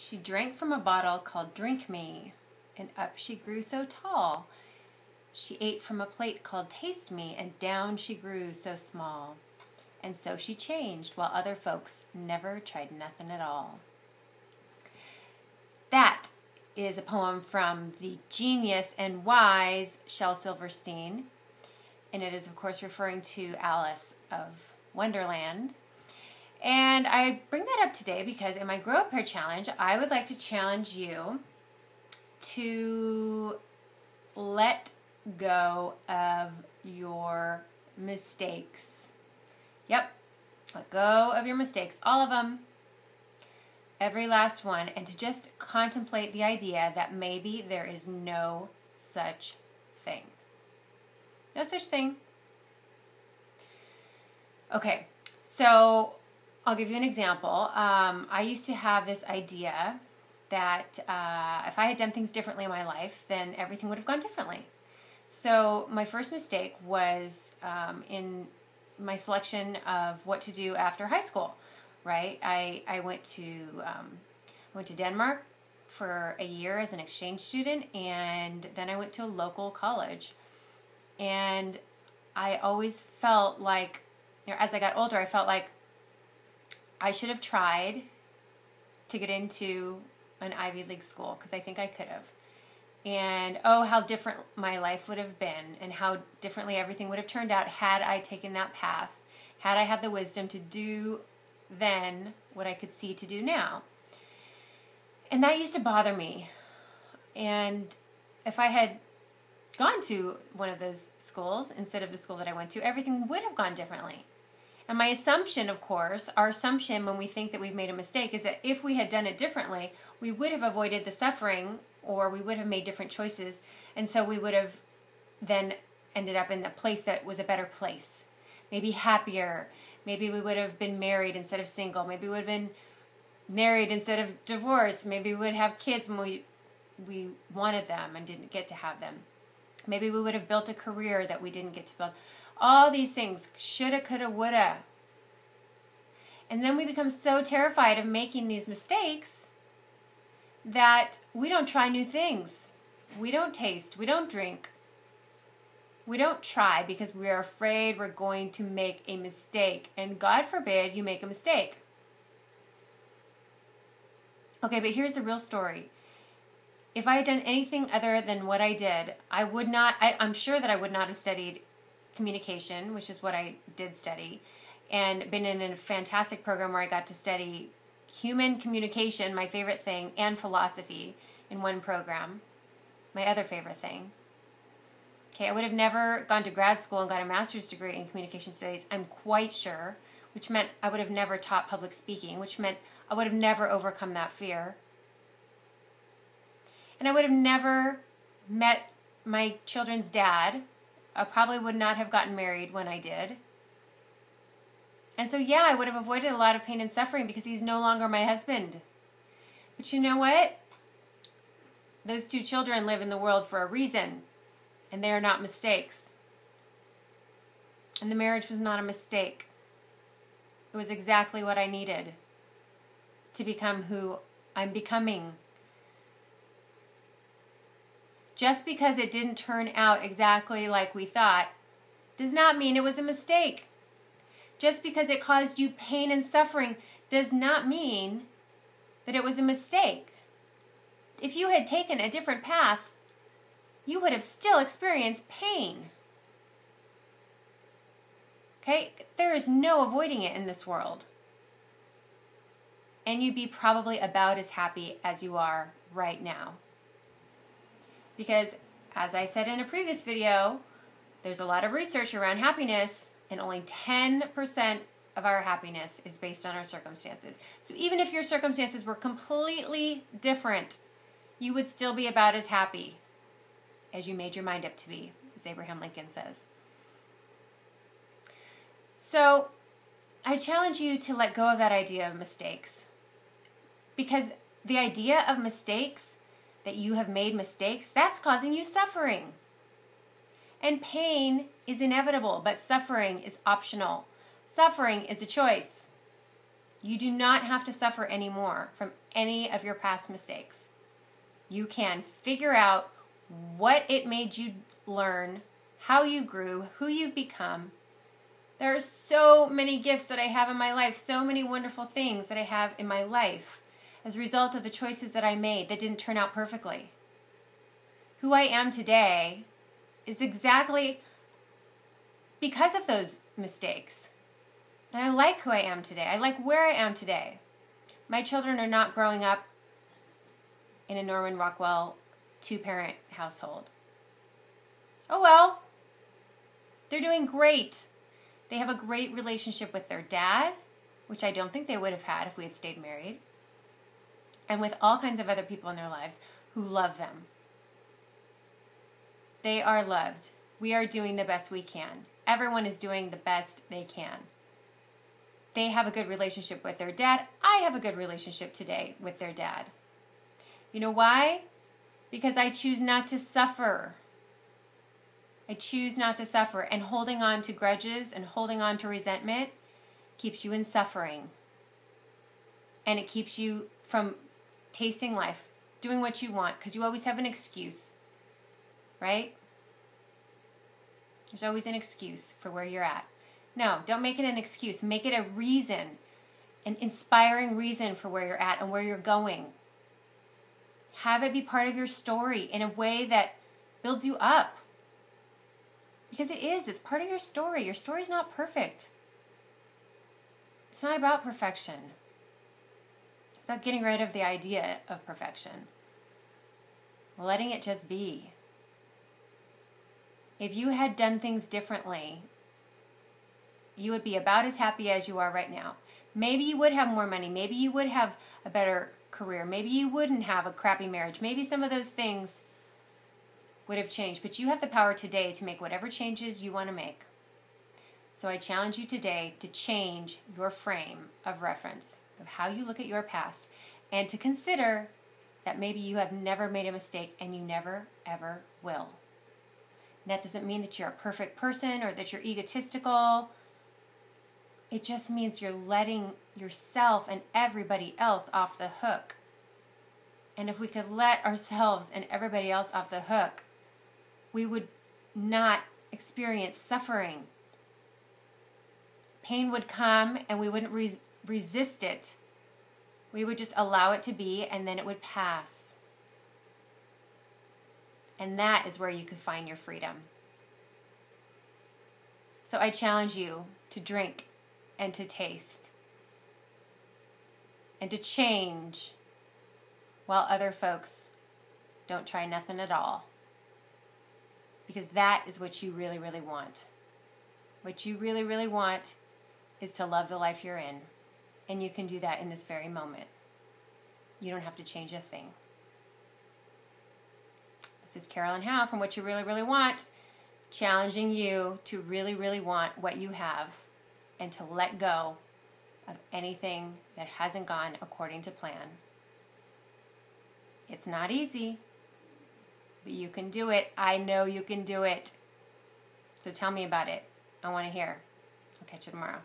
She drank from a bottle called Drink Me, and up she grew so tall. She ate from a plate called Taste Me, and down she grew so small. And so she changed, while other folks never tried nothing at all. That is a poem from the genius and wise Shel Silverstein, and it is, of course, referring to Alice of Wonderland. And I bring that up today because in my Grow Up Here challenge, I would like to challenge you to let go of your mistakes. Yep, let go of your mistakes, all of them, every last one, and to just contemplate the idea that maybe there is no such thing. No such thing. Okay, so I'll give you an example. I used to have this idea that if I had done things differently in my life, then everything would have gone differently. So my first mistake was in my selection of what to do after high school, right? I went to Denmark for a year as an exchange student, and then I went to a local college. And I always felt like, as I got older, I felt like I should have tried to get into an Ivy League school because I think I could have. And oh, how different my life would have been and how differently everything would have turned out had I taken that path, had I had the wisdom to do then what I could see to do now. And that used to bother me. And if I had gone to one of those schools instead of the school that I went to, everything would have gone differently. And my assumption, of course, our assumption when we think that we've made a mistake is that if we had done it differently, we would have avoided the suffering, or we would have made different choices, and so we would have then ended up in the place that was a better place. Maybe happier. Maybe we would have been married instead of single. Maybe we would have been married instead of divorced. Maybe we would have kids when we wanted them and didn't get to have them. Maybe we would have built a career that we didn't get to build. All these things, shoulda, coulda, woulda. And then we become so terrified of making these mistakes that we don't try new things. We don't taste. We don't drink. We don't try because we are afraid we're going to make a mistake. And God forbid you make a mistake. Okay, but here's the real story. If I had done anything other than what I did, I'm sure that I would not have studied communication, which is what I did study, and been in a fantastic program where I got to study human communication, my favorite thing, and philosophy in one program, my other favorite thing. Okay, I would have never gone to grad school and got a master's degree in communication studies, I'm quite sure, which meant I would have never taught public speaking, which meant I would have never overcome that fear. And I would have never met my children's dad. I probably would not have gotten married when I did. And so, yeah, I would have avoided a lot of pain and suffering because he's no longer my husband. But you know what? Those two children live in the world for a reason, and they are not mistakes. And the marriage was not a mistake. It was exactly what I needed to become who I'm becoming. Just because it didn't turn out exactly like we thought does not mean it was a mistake. Just because it caused you pain and suffering does not mean that it was a mistake. If you had taken a different path, you would have still experienced pain. Okay? There is no avoiding it in this world. And you'd be probably about as happy as you are right now. Because, as I said in a previous video, there's a lot of research around happiness, and only 10% of our happiness is based on our circumstances. So even if your circumstances were completely different, you would still be about as happy as you made your mind up to be, as Abraham Lincoln says. So I challenge you to let go of that idea of mistakes. Because the idea of mistakes, that you have made mistakes, that's causing you suffering. And pain is inevitable, but suffering is optional. Suffering is a choice. You do not have to suffer anymore from any of your past mistakes. You can figure out what it made you learn, how you grew, who you've become. There are so many gifts that I have in my life, so many wonderful things that I have in my life as a result of the choices that I made that didn't turn out perfectly. Who I am today is exactly because of those mistakes. And I like who I am today. I like where I am today. My children are not growing up in a Norman Rockwell two-parent household. Oh well, they're doing great. They have a great relationship with their dad, which I don't think they would have had if we had stayed married, and with all kinds of other people in their lives who love them. They are loved. We are doing the best we can. Everyone is doing the best they can. They have a good relationship with their dad. I have a good relationship today with their dad. You know why? Because I choose not to suffer. I choose not to suffer. And holding on to grudges and holding on to resentment keeps you in suffering. And it keeps you from tasting life, doing what you want, because you always have an excuse, right? There's always an excuse for where you're at. No, don't make it an excuse. Make it a reason, an inspiring reason for where you're at and where you're going. Have it be part of your story in a way that builds you up. Because it is. It's part of your story. Your story's not perfect. It's not about perfection. It's about getting rid of the idea of perfection. Letting it just be. If you had done things differently, you would be about as happy as you are right now. Maybe you would have more money. Maybe you would have a better career. Maybe you wouldn't have a crappy marriage. Maybe some of those things would have changed. But you have the power today to make whatever changes you want to make. So I challenge you today to change your frame of reference of how you look at your past and to consider that maybe you have never made a mistake and you never, ever will. And that doesn't mean that you're a perfect person or that you're egotistical. It just means you're letting yourself and everybody else off the hook. And if we could let ourselves and everybody else off the hook, we would not experience suffering. Pain would come and we wouldn't resist it. We would just allow it to be and then it would pass. And that is where you can find your freedom. So I challenge you to drink and to taste and to change while other folks don't try nothing at all. Because that is what you really, really want. What you really, really want is to love the life you're in. And you can do that in this very moment. You don't have to change a thing. This is Caralyn Howe from What You Really, Really Want, challenging you to really, really want what you have and to let go of anything that hasn't gone according to plan. It's not easy, but you can do it. I know you can do it. So tell me about it. I want to hear. I'll catch you tomorrow.